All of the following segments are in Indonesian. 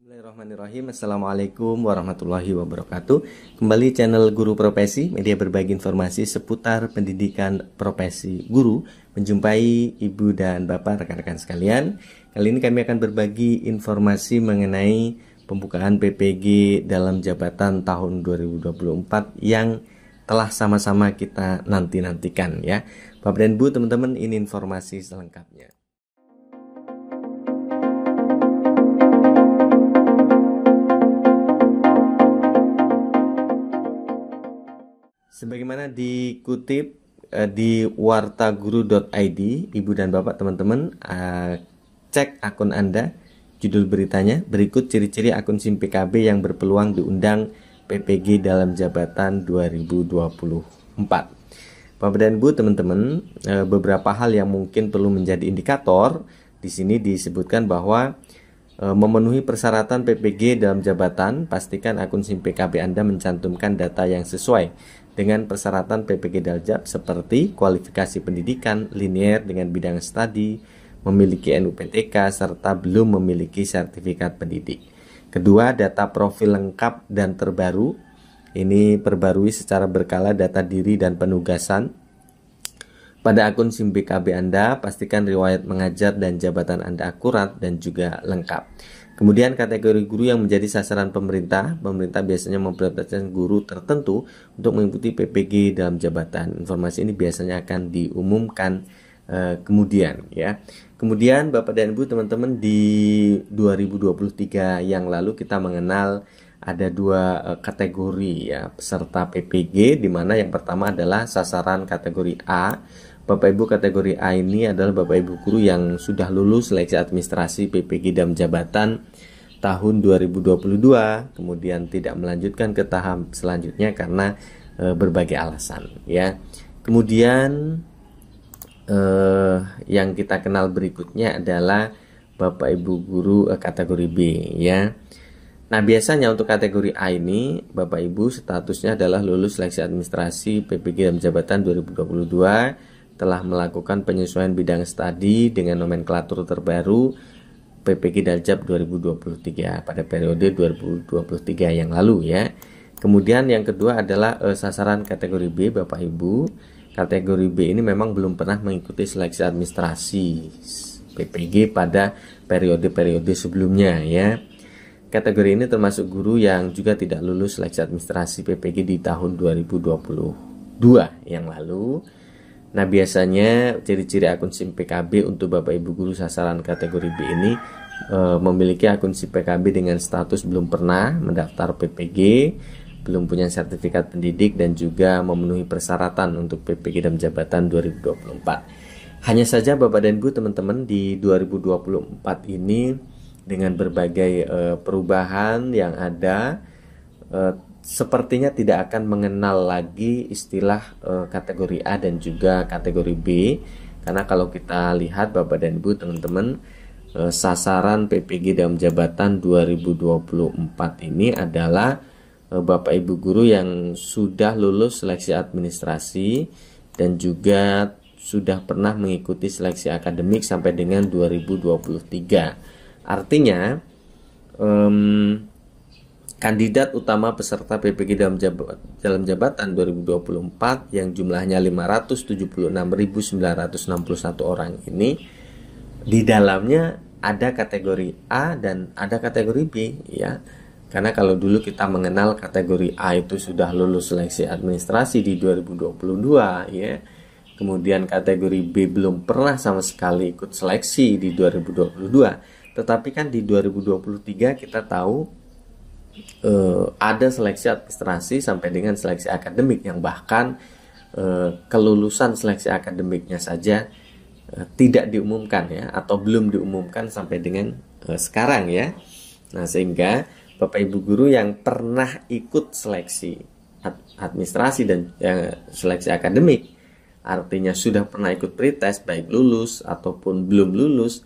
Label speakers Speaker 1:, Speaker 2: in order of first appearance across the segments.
Speaker 1: Bismillahirrahmanirrahim. Assalamualaikum warahmatullahi wabarakatuh. Kembali channel Guru Profesi, media berbagi informasi seputar pendidikan profesi guru. Menjumpai ibu dan bapak, rekan-rekan sekalian. Kali ini kami akan berbagi informasi mengenai pembukaan PPG dalam jabatan tahun 2024 yang telah sama-sama kita nanti-nantikan ya. Bapak dan Bu, teman-teman, ini informasi selengkapnya. Sebagaimana dikutip di wartaguru.id, ibu dan bapak, teman-teman, cek akun Anda. Judul beritanya, berikut ciri-ciri akun SIM PKB yang berpeluang diundang PPG dalam jabatan 2024. Bapak dan Bu, teman-teman, beberapa hal yang mungkin perlu menjadi indikator. Di sini disebutkan bahwa memenuhi persyaratan PPG dalam jabatan, pastikan akun SIM PKB Anda mencantumkan data yang sesuai dengan persyaratan PPG Daljab seperti kualifikasi pendidikan, linear dengan bidang studi, memiliki NUPTK, serta belum memiliki sertifikat pendidik. Kedua, data profil lengkap dan terbaru. Ini perbarui secara berkala data diri dan penugasan. Pada akun SIM PKB Anda, pastikan riwayat mengajar dan jabatan Anda akurat dan juga lengkap. Kemudian kategori guru yang menjadi sasaran pemerintah. Pemerintah biasanya memprioritaskan guru tertentu untuk mengikuti PPG dalam jabatan. Informasi ini biasanya akan diumumkan kemudian ya. Kemudian Bapak dan Ibu, teman-teman, di 2023 yang lalu kita mengenal ada dua kategori ya peserta PPG, di mana yang pertama adalah sasaran kategori A. Bapak Ibu, kategori A ini adalah Bapak Ibu guru yang sudah lulus seleksi administrasi PPG dalam jabatan tahun 2022, kemudian tidak melanjutkan ke tahap selanjutnya karena berbagai alasan ya. Kemudian yang kita kenal berikutnya adalah Bapak Ibu guru kategori B ya. Nah, biasanya untuk kategori A ini Bapak Ibu statusnya adalah lulus seleksi administrasi PPG dalam jabatan 2022, telah melakukan penyesuaian bidang studi dengan nomenklatur terbaru PPG Daljab 2023 pada periode 2023 yang lalu ya. Kemudian yang kedua adalah sasaran kategori B, Bapak Ibu. Kategori B ini memang belum pernah mengikuti seleksi administrasi PPG pada periode-periode sebelumnya ya. Kategori ini termasuk guru yang juga tidak lulus seleksi administrasi PPG di tahun 2022 yang lalu. Nah, biasanya ciri-ciri akun SIM PKB untuk Bapak Ibu guru sasaran kategori B ini memiliki akun SIM PKB dengan status belum pernah mendaftar PPG, belum punya sertifikat pendidik, dan juga memenuhi persyaratan untuk PPG dalam jabatan 2024. Hanya saja Bapak dan Ibu, teman-teman, di 2024 ini dengan berbagai perubahan yang ada, sepertinya tidak akan mengenal lagi istilah kategori A dan juga kategori B, karena kalau kita lihat Bapak dan Ibu, teman-teman, sasaran PPG dalam jabatan 2024 ini adalah Bapak Ibu guru yang sudah lulus seleksi administrasi dan juga sudah pernah mengikuti seleksi akademik sampai dengan 2023. Artinya kandidat utama peserta PPG dalam jabatan 2024 yang jumlahnya 576.961 orang ini, di dalamnya ada kategori A dan ada kategori B ya. Karena kalau dulu kita mengenal kategori A itu sudah lulus seleksi administrasi di 2022 ya. Kemudian kategori B belum pernah sama sekali ikut seleksi di 2022. Tetapi kan di 2023 kita tahu ada seleksi administrasi sampai dengan seleksi akademik yang bahkan kelulusan seleksi akademiknya saja tidak diumumkan ya, atau belum diumumkan sampai dengan sekarang ya. Nah, sehingga Bapak Ibu guru yang pernah ikut seleksi administrasi dan seleksi akademik, artinya sudah pernah ikut pretest baik lulus ataupun belum lulus,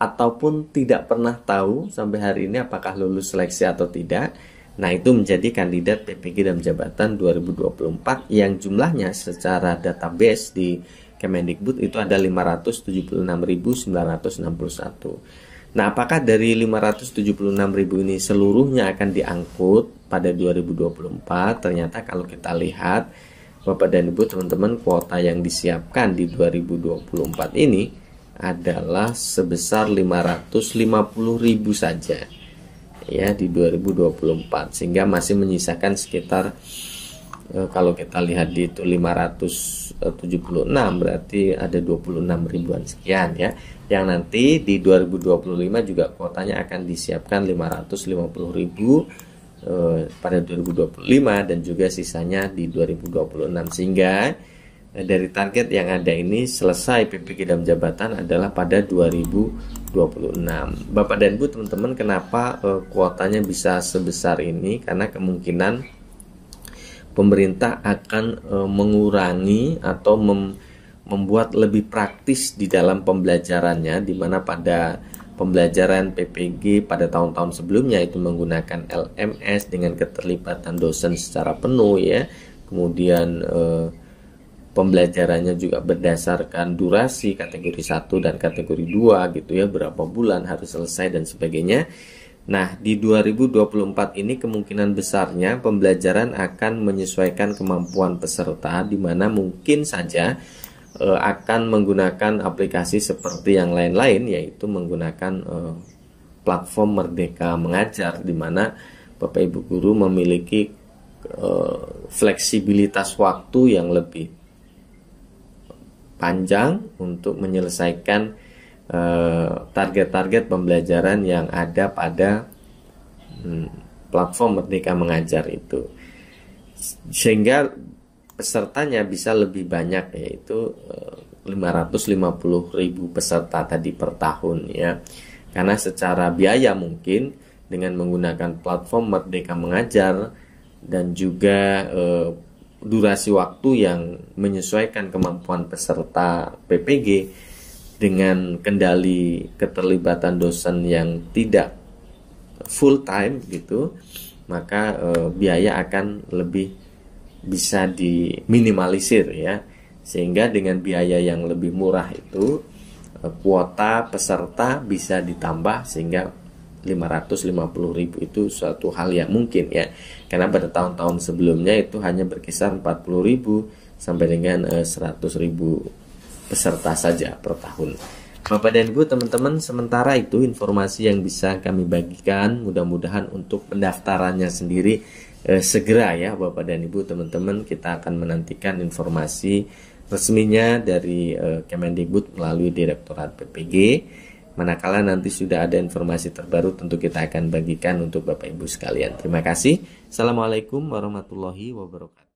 Speaker 1: ataupun tidak pernah tahu sampai hari ini apakah lulus seleksi atau tidak. Nah, itu menjadi kandidat PPG dalam jabatan 2024 yang jumlahnya secara database di Kemendikbud itu ada 576.961. Nah, apakah dari 576.000 ini seluruhnya akan diangkut pada 2024? Ternyata kalau kita lihat, Bapak dan Ibu teman-teman, kuota yang disiapkan di 2024 ini adalah sebesar 550.000 saja ya di 2024, sehingga masih menyisakan sekitar kalau kita lihat di itu 576, berarti ada 26 ribuan sekian ya, yang nanti di 2025 juga kuotanya akan disiapkan 550.000 pada 2025 dan juga sisanya di 2026, sehingga dari target yang ada ini selesai PPG dalam jabatan adalah pada 2026. Bapak dan Ibu teman-teman, kenapa kuotanya bisa sebesar ini? Karena kemungkinan pemerintah akan mengurangi atau membuat lebih praktis di dalam pembelajarannya, di mana pada pembelajaran PPG pada tahun-tahun sebelumnya itu menggunakan LMS dengan keterlibatan dosen secara penuh ya. Kemudian pembelajarannya juga berdasarkan durasi kategori 1 dan kategori 2 gitu ya, berapa bulan harus selesai dan sebagainya. Nah, di 2024 ini kemungkinan besarnya pembelajaran akan menyesuaikan kemampuan peserta, di mana mungkin saja akan menggunakan aplikasi seperti yang lain-lain, yaitu menggunakan platform Merdeka Mengajar, di mana Bapak Ibu guru memiliki fleksibilitas waktu yang lebih panjang untuk menyelesaikan target-target pembelajaran yang ada pada platform Merdeka Mengajar itu, sehingga pesertanya bisa lebih banyak, yaitu 550.000 peserta tadi per tahun ya. Karena secara biaya mungkin dengan menggunakan platform Merdeka Mengajar dan juga durasi waktu yang menyesuaikan kemampuan peserta PPG dengan kendali keterlibatan dosen yang tidak full time gitu, maka biaya akan lebih bisa diminimalisir ya, sehingga dengan biaya yang lebih murah itu kuota peserta bisa ditambah sehingga 550.000 itu suatu hal yang mungkin ya, karena pada tahun-tahun sebelumnya itu hanya berkisar 40.000 sampai dengan 100.000 peserta saja per tahun. Bapak dan Ibu teman-teman, sementara itu informasi yang bisa kami bagikan, mudah-mudahan untuk pendaftarannya sendiri segera ya Bapak dan Ibu teman-teman. Kita akan menantikan informasi resminya dari Kemendikbud melalui Direktorat PPG. Manakala nanti sudah ada informasi terbaru, tentu kita akan bagikan untuk Bapak Ibu sekalian. Terima kasih. Assalamualaikum warahmatullahi wabarakatuh.